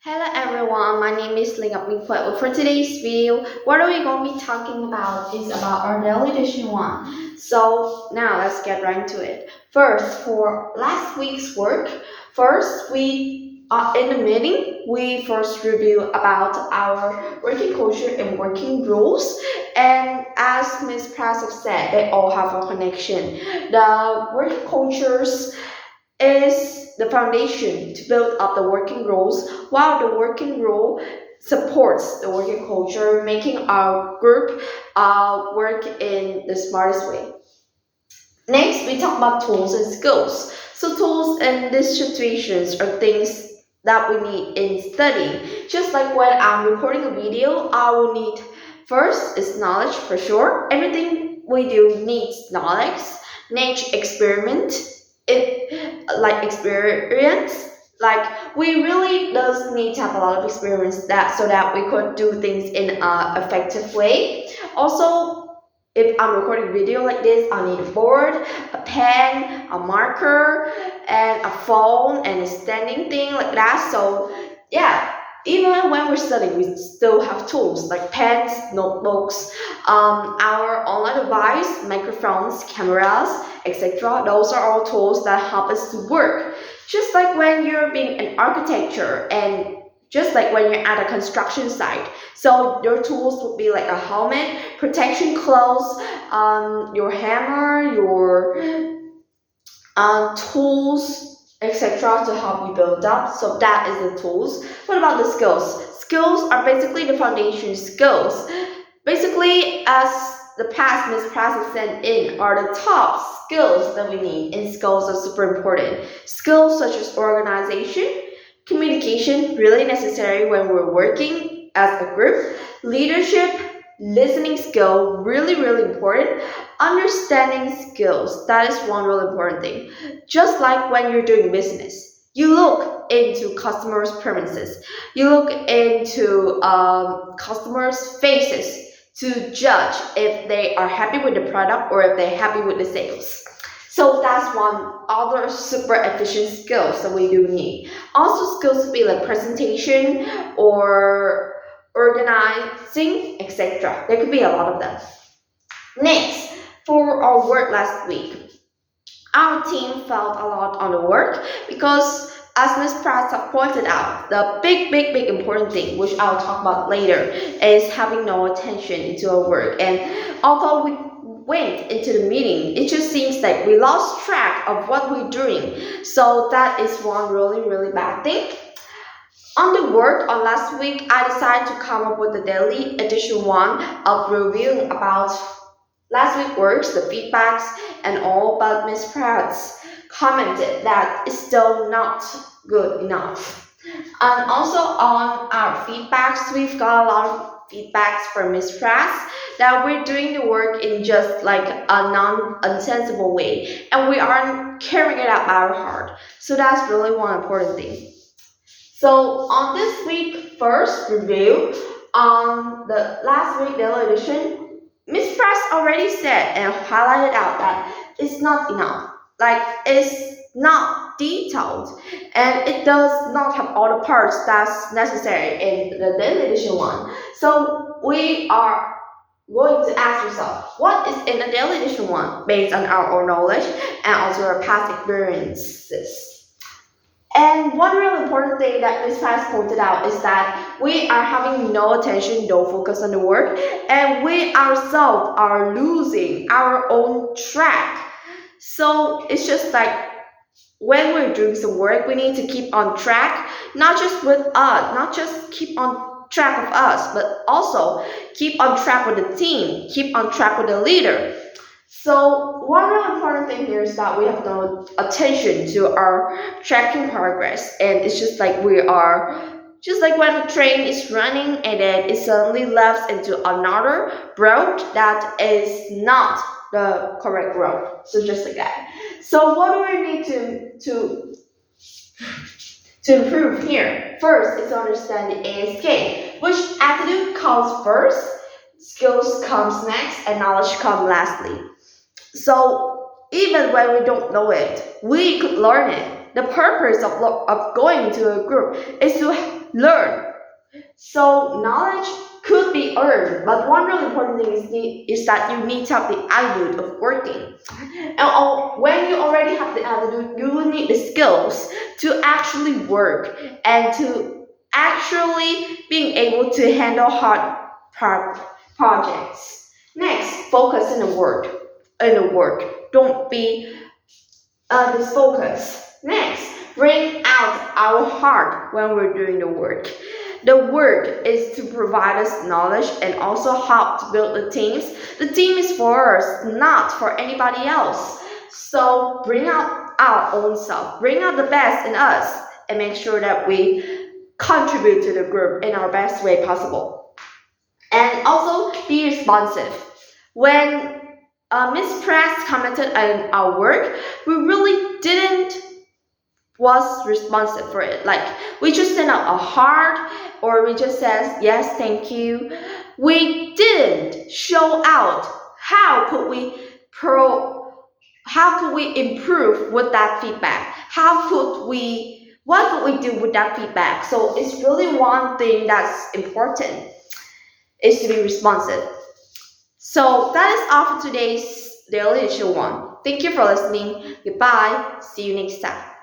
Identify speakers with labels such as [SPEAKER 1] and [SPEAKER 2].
[SPEAKER 1] Hello everyone, my name is Ling Up Mingput. For today's video, what are we going to be talking about is about our daily edition one. So now let's get right into it. First, for last week's work, first we in the meeting we first review about our working culture and working rules. And as Ms. Prasad said, they all have a connection. The working cultures is the foundation to build up the working roles, while the working role supports the working culture, making our group work in the smartest way. Next, we talk about tools and skills. So, tools in these situations are things that we need in studying. Just like when I'm recording a video, I will need first is knowledge for sure. Everything we do needs knowledge. Next, experiment. Experience. Like we really does need to have a lot of experience that so that we could do things in an effective way. Also, if I'm recording video like this, I need a board, a pen, a marker, and a phone, and a standing thing like that. So, yeah, even when we're studying, we still have tools like pens, notebooks, our online device, microphones, cameras, etc. Those are all tools that help us to work. Just like when you're being an architecture and just like when you're at a construction site. So your tools would be like a helmet, protection clothes, your hammer, your tools, etc. to help you build up. So that is the tools. What about the skills? Skills are basically the foundation skills. Basically, as the past Ms. Prasad sent in are the top skills that we need, and skills are super important. Skills such as organization, communication, really necessary when we're working as a group, leadership, listening skill, really important, understanding skills, that is one really important thing. Just like when you're doing business, you look into customers' premises, you look into customers' faces to judge if they are happy with the product or if they're happy with the sales. So that's one other super efficient skills that we do need. Also skills to be like presentation or organizing, etc. There could be a lot of them. Next, for our work last week, our team felt a lot on the work because as Ms. Prasad pointed out, the big important thing, which I'll talk about later, is having no attention into our work. And although we went into the meeting, it just seems like we lost track of what we're doing. So that is one really bad thing. On the work on last week, I decided to come up with the daily edition one of reviewing about last week's works, the feedbacks, and all, but Ms. Pratt's commented that it's still not good enough. And also on our feedbacks, we've got a lot of feedbacks from Ms. Pratt that we're doing the work in just like a non-unsensible way, and we aren't carrying it out by our heart. So that's really one important thing. So on this week first review, on the last week daily edition, Miss Press already said and highlighted out that it's not enough. Like it's not detailed and it does not have all the parts that's necessary in the daily edition one. So we are going to ask yourself, what is in the daily edition one based on our own knowledge and also our past experiences. And one real important thing that Ms. Price pointed out is that we are having no attention, no focus on the work, and we ourselves are losing our own track. So it's just like when we're doing some work, we need to keep on track, not just with us, not just keep on track of us, but also keep on track with the team, keep on track with the leader. So one really important thing here is that we have no attention to our tracking progress, and it's just like we are just like when a train is running and then it suddenly left into another road that is not the correct road. So just like that. So what do we need to improve here? First is to understand the ASK, which attitude comes first, skills comes next, and knowledge comes lastly. So even when we don't know it, we could learn it. the purpose of going to a group is to learn. So knowledge could be earned, but one really important thing is that you need to have the attitude of working. And when you already have the attitude, you will need the skills to actually work and to actually being able to handle hard projects. Next, focus in the work. Don't be disfocused. Next, bring out our heart when we're doing the work. The work is to provide us knowledge and also help to build the teams. The team is for us, not for anybody else. So bring out our own self, bring out the best in us, and make sure that we contribute to the group in our best way possible. And also be responsive. When Miss Press commented on our work, we really didn't was responsive for it. Like we just sent out a heart or we just says yes, thank you. We didn't show out how could we improve with that feedback? What could we do with that feedback? So it's really one thing that's important is to be responsive. So that is all for today's Daily Issue 1. Thank you for listening. Goodbye. See you next time.